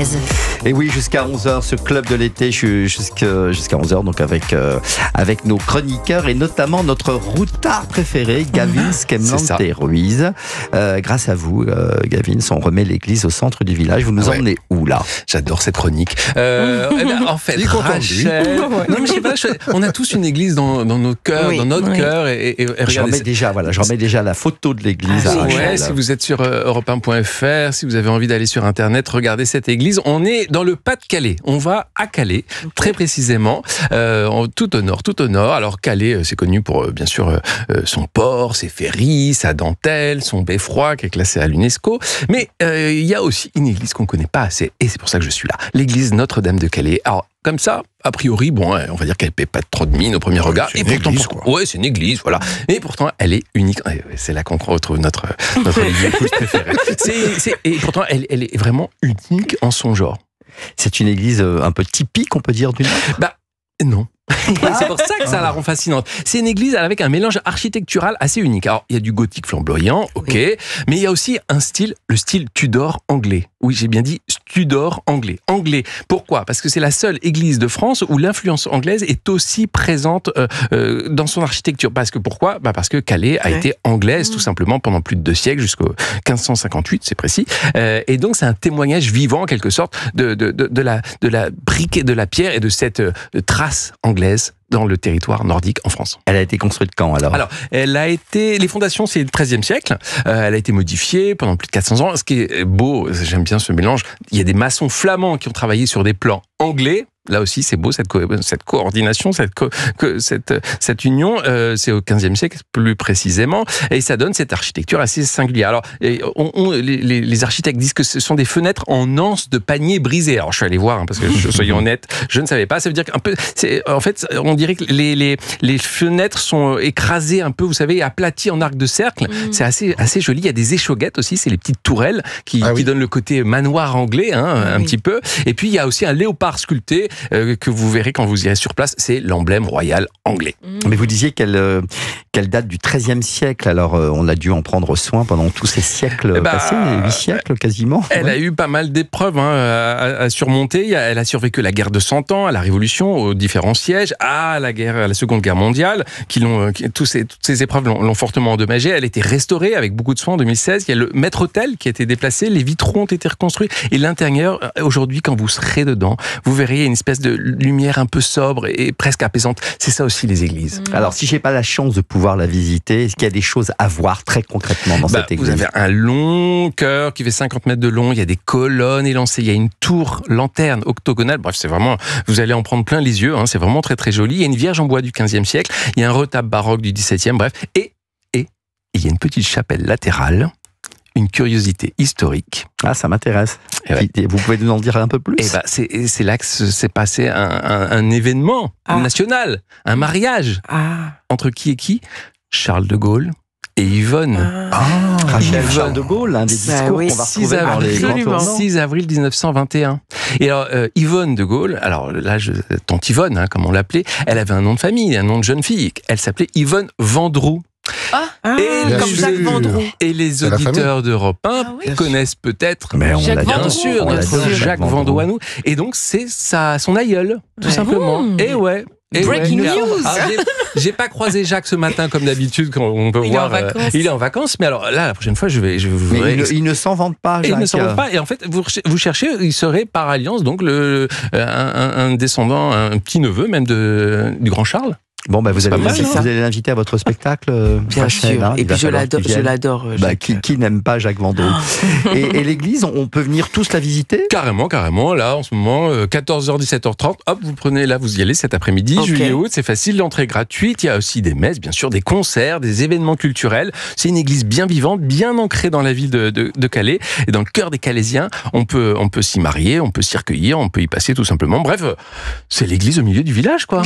française. Et oui, jusqu'à 11h, ce club de l'été, jusqu'à 11h, donc avec nos chroniqueurs et notamment notre routard préféré, Gavin Skemland-Ruiz. Grâce à vous, Gavin, on remet l'église au centre du village. Vous nous emmenez où, là? J'adore cette chronique. En fait, Rachel... Non, mais je sais pas, on a tous une église dans nos cœurs, dans notre cœur. Et je remets déjà la photo de l'église à Rachel. Ouais, si vous êtes sur europe1.fr, si vous avez envie d'aller sur Internet, regardez cette église. On est dans le Pas-de-Calais. On va à Calais, très précisément, tout au nord. Alors Calais, c'est connu pour, bien sûr, son port, ses ferries, sa dentelle, son beffroi qui est classé à l'UNESCO. Mais il y a aussi une église qu'on ne connaît pas assez, et c'est pour ça que je suis là. L'église Notre-Dame de Calais. Alors, comme ça, a priori, on va dire qu'elle ne paie pas trop de mine au premier regard. C'est une église, quoi. Ouais, c'est une église, voilà. Et pourtant, elle est unique. C'est là qu'on retrouve notre église préférée. Et pourtant, elle est vraiment unique en son genre. C'est une église un peu typique, on peut dire, du Nord ? Non. C'est pour ça que ça la rend fascinante. C'est une église avec un mélange architectural assez unique. Alors, il y a du gothique flamboyant, ok, mais il y a aussi le style Tudor anglais. Oui, j'ai bien dit Tudor anglais. Anglais, pourquoi ? Parce que c'est la seule église de France où l'influence anglaise est aussi présente dans son architecture. Pourquoi ? Parce que Calais a été anglaise, tout simplement, pendant plus de 2 siècles, jusqu'au 1558, c'est précis. Et donc, c'est un témoignage vivant, en quelque sorte, de la brique et de la pierre et de cette trace anglaise dans le territoire nordique en France. Elle a été construite quand, alors ? Alors, les fondations, c'est le XIIIe siècle. Elle a été modifiée pendant plus de 400 ans. Ce qui est beau, j'aime bien ce mélange, il y a des maçons flamands qui ont travaillé sur des plans anglais. Là aussi, c'est beau, cette coordination, cette union. C'est au XVe siècle, plus précisément. Et ça donne cette architecture assez singulière. Alors, les architectes disent que ce sont des fenêtres en anse de panier brisé. Alors, je suis allé voir, parce que, soyons honnêtes, je ne savais pas. Ça veut dire qu'un peu... En fait, on dirait que les fenêtres sont écrasées un peu, vous savez, aplaties en arc de cercle. C'est assez joli. Il y a des échauguettes aussi, c'est les petites tourelles qui donnent le côté manoir anglais, un petit peu. Et puis, il y a aussi un léopard sculpté que vous verrez quand vous irez sur place, c'est l'emblème royal anglais. Mais vous disiez qu'elle date du XIIIe siècle, alors on a dû en prendre soin pendant tous ces siècles passés, 8 siècles quasiment. Elle a eu pas mal d'épreuves à surmonter. Elle a survécu à la guerre de 100 ans, à la Révolution, aux différents sièges, à la Seconde Guerre mondiale, toutes ces épreuves l'ont fortement endommagée. Elle a été restaurée avec beaucoup de soin en 2016. Il y a le maître-autel qui a été déplacé, les vitraux ont été reconstruits, et l'intérieur, aujourd'hui, quand vous serez dedans, vous verrez une espèce de lumière un peu sobre et presque apaisante. C'est ça aussi les églises. Alors, si j'ai pas la chance de pouvoir la visiter, est-ce qu'il y a des choses à voir très concrètement dans cette église ? Vous avez un long chœur qui fait 50 mètres de long, il y a des colonnes élancées, il y a une tour lanterne octogonale, bref, c'est vraiment, vous allez en prendre plein les yeux, c'est vraiment très très joli. Il y a une vierge en bois du 15e siècle, il y a un retable baroque du 17e, bref, et il y a une petite chapelle latérale, une curiosité historique. Ah, ça m'intéresse. Vous pouvez nous en dire un peu plus ? C'est là que s'est passé un événement national, un mariage. Entre qui et qui ? Charles de Gaulle et Yvonne. Charles de Gaulle, un des discours qu'on va retrouver dans les grands tournants. 6 avril 1921. Et alors, Yvonne de Gaulle, alors là, tante Yvonne, comme on l'appelait, elle avait un nom de famille, un nom de jeune fille. Elle s'appelait Yvonne Vendroux. Comme Jacques Vendroux. Et les auditeurs d'Europe 1 connaissent peut-être, bien sûr, notre Jacques Vendroux à nous. Et donc, c'est son aïeul, tout simplement. Breaking news. J'ai pas croisé Jacques ce matin comme d'habitude quand on peut voir. Il est en vacances, mais alors là, la prochaine fois, je vais vous. Il ne s'en vante pas, Jacques. Il ne s'en vante pas. Et en fait, vous cherchez, il serait par alliance donc un descendant, un petit neveu même du grand Charles. Bon, vous allez l'inviter à votre spectacle, bien sûr. Et puis je l'adore. Qui n'aime pas Jacques Vendroux. Et l'église, on peut venir tous la visiter ? Carrément. Là, en ce moment, 14h, 17h30. Hop, vous prenez là, vous y allez cet après-midi, juillet-août. C'est facile, l'entrée est gratuite. Il y a aussi des messes, bien sûr, des concerts, des événements culturels. C'est une église bien vivante, bien ancrée dans la ville de Calais et dans le cœur des Calaisiens. On peut s'y marier, on peut s'y recueillir, on peut y passer tout simplement. Bref, c'est l'église au milieu du village, quoi.